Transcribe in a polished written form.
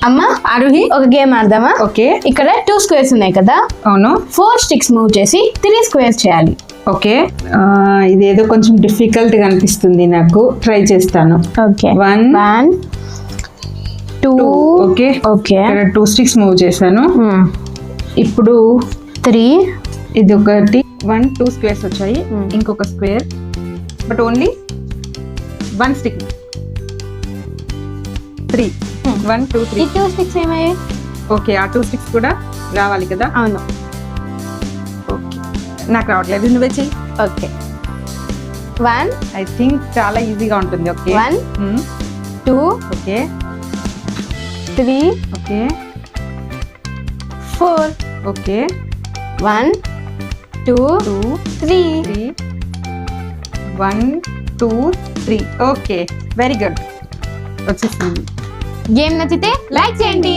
అమ్మ ఆరుహి ఒక game ఆడదామా? Okay ఇక్కడ 2 స్క్వేర్స్ ఉన్నాయి కదా, అవును 4 స్టిక్స్ మూవ్ చేసి 3 స్క్వేర్స్ చేయాలి. ఓకే ఇదేదో కొంచెం డిఫికల్ట్ గా అనిపిస్తుంది నాకు, ట్రై చేస్తాను. ఓకే, 1 1 2 ఓకే ఓకే ఇక్కడ 2 స్టిక్స్ మూవ్ చేశాను. ఇప్పుడు 3 ఇది ఒకటి 1 2 స్క్వేర్స్ వచ్చాయి. ఇంకొక స్క్వేర్ బట్ ఓన్లీ 1 స్టిక్ 3 1 2 3 ఈ 2 స్టిక్స్ ఏమయ్యాయి? ఓకే ఆ 2 స్టిక్స్ కూడా రావాలి కదా. అవును. ఓకే నాకు రావట్లేదు, నువ్వే చెయ్యి. ఓకే 1 ఐ థింక్ చాలా ఈజీగా ఉంటుంది. Okay 1 2 okay 3 okay 4 okay 1 2 2 3. 3 1 2 3 okay very good వచ్చేసింది. గేమ్ నచ్చితే లైక్ చేయండి.